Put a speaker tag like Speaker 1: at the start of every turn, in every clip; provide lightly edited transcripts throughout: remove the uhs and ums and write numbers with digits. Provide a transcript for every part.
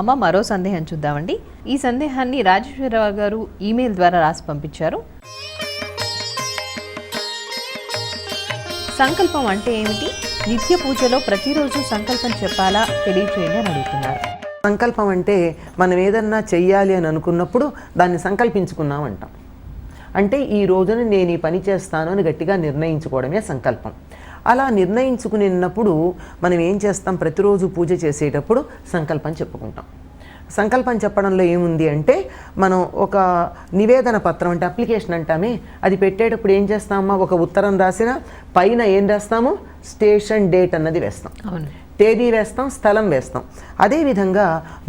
Speaker 1: అమ్మ మరో సందేహం చూద్దామండి. ఈ సందేహాన్ని రాజేశ్వరరావు గారు ఈమెయిల్ ద్వారా రాసి పంపించారు. సంకల్పం అంటే ఏమిటి? నిత్య పూజలో ప్రతిరోజు సంకల్పం చెప్పాలా తెలియచేయండి అని అడుగుతున్నారు.
Speaker 2: సంకల్పం అంటే మనం ఏదన్నా చెయ్యాలి అని అనుకున్నప్పుడు దాన్ని సంకల్పించుకున్నాం అంటాం. అంటే ఈ రోజున నేను ఈ పని చేస్తాను అని గట్టిగా నిర్ణయించుకోవడమే సంకల్పం. అలా నిర్ణయించుకున్నప్పుడు మనం ఏం చేస్తాం? ప్రతిరోజు పూజ చేసేటప్పుడు సంకల్పం చెప్పుకుంటాం. సంకల్పం చెప్పడంలో ఏముంది అంటే, మనం ఒక నివేదన పత్రం అంటే అప్లికేషన్ అంటామే, అది పెట్టేటప్పుడు ఏం చేస్తామా, ఒక ఉత్తరం రాసిన పైన ఏం రాస్తాము? స్టేషన్ డేట్ అన్నది వేస్తాం, తేదీ వేస్తాం, స్థలం వేస్తాం. అదేవిధంగా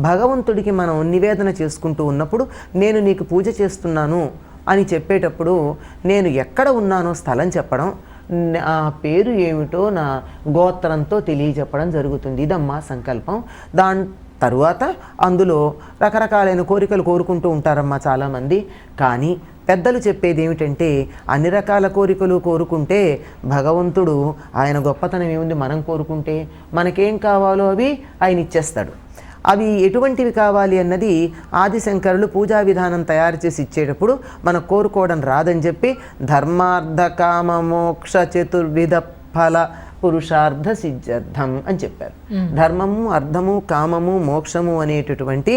Speaker 2: భగవంతుడికి మనం నివేదన చేసుకుంటూ ఉన్నప్పుడు నేను నీకు పూజ చేస్తున్నాను అని చెప్పేటప్పుడు నేను ఎక్కడ ఉన్నానో స్థలం చెప్పడం, నా పేరు ఏమిటో నా గోత్రంతో తెలియజెప్పడం జరుగుతుంది. ఇదమ్మా సంకల్పం. దాని తరువాత అందులో రకరకాలైన కోరికలు కోరుకుంటూ ఉంటారమ్మా చాలామంది. కానీ పెద్దలు చెప్పేది ఏమిటంటే, అన్ని రకాల కోరికలు కోరుకుంటే భగవంతుడు ఆయన గొప్పతనం ఏముంది, మనం కోరుకుంటే మనకేం కావాలో అవి ఆయన ఇచ్చేస్తాడు. అవి ఎటువంటివి కావాలి అన్నది ఆదిశంకరులు పూజా విధానం తయారు చేసి ఇచ్చేటప్పుడు మనకు కోరుకోవడం రాదని చెప్పి ధర్మార్థ కామ మోక్ష చతుర్విధ ఫల పురుషార్థ సిద్ధ్యర్థం అని చెప్పారు. ధర్మము, అర్థము, కామము, మోక్షము అనేటటువంటి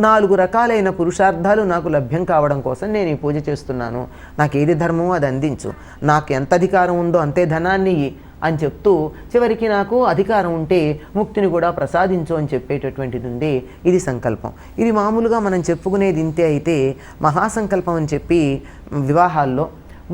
Speaker 2: 4 రకాలైన పురుషార్థాలు నాకు లభ్యం కావడం కోసం నేను ఈ పూజ చేస్తున్నాను. నాకు ఏది ధర్మమో అది అందించు, నాకు ఎంత అధికారం ఉందో అంతే ధనాన్ని అని చెప్తూ చివరికి నాకు అధికారం ఉంటే ముక్తిని కూడా ప్రసాదించు అని చెప్పేటటువంటిది ఉంది. ఇది సంకల్పం. ఇది మామూలుగా మనం చెప్పుకునేది ఇంతే. అయితే మహాసంకల్పం అని చెప్పి వివాహాల్లో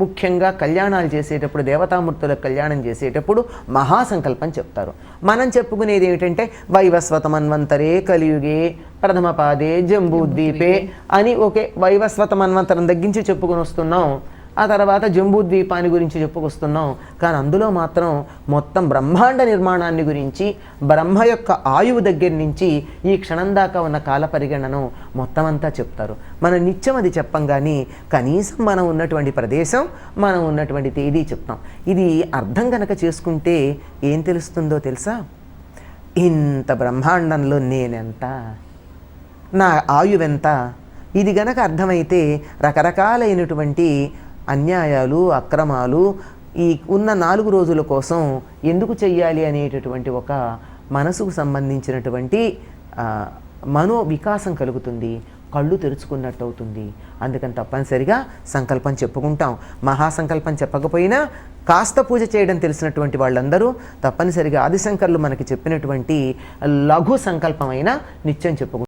Speaker 2: ముఖ్యంగా కళ్యాణాలు చేసేటప్పుడు, దేవతామూర్తులకు కళ్యాణం చేసేటప్పుడు మహాసంకల్పం చెప్తారు. మనం చెప్పుకునేది ఏమిటంటే వైవస్వత మన్వంతరే కలియుగే ప్రథమ పాదే జంబూద్వీపే అని ఒకే వైవస్వత మన్వంతరం తగ్గించి చెప్పుకొని వస్తున్నాం. ఆ తర్వాత జంబూద్వీపాన్ని గురించి చెప్పుకొస్తున్నాం. కానీ అందులో మాత్రం మొత్తం బ్రహ్మాండ నిర్మాణాన్ని గురించి, బ్రహ్మ యొక్క ఆయువు దగ్గర నుంచి ఈ క్షణం దాకా ఉన్న కాల పరిగణను మొత్తం అంతా చెప్తారు. మనం నిత్యం అది చెప్పం, కానీ కనీసం మనం ఉన్నటువంటి ప్రదేశం, మనం ఉన్నటువంటి తేదీ చెప్తాం. ఇది అర్థం కనుక చేసుకుంటే ఏం తెలుస్తుందో తెలుసా? ఇంత బ్రహ్మాండంలో నేనెంత, నా ఆయువెంత, ఇది గనక అర్థమైతే రకరకాలైనటువంటి అన్యాయాలు, అక్రమాలు ఈ ఉన్న 4 రోజుల కోసం ఎందుకు చెయ్యాలి అనేటటువంటి ఒక మనసుకు సంబంధించినటువంటి మనో వికాసం కలుగుతుంది, కళ్ళు తెరుచుకున్నట్టు అవుతుంది. అందుకని తప్పనిసరిగా సంకల్పం చెప్పుకుంటాం. మహాసంకల్పం చెప్పకపోయినా కాస్త పూజ చేయడం తెలిసినటువంటి వాళ్ళందరూ తప్పనిసరిగా ఆదిశంకర్లు మనకి చెప్పినటువంటి లఘు సంకల్పమైన నిత్యం చెప్పుకుంటాం.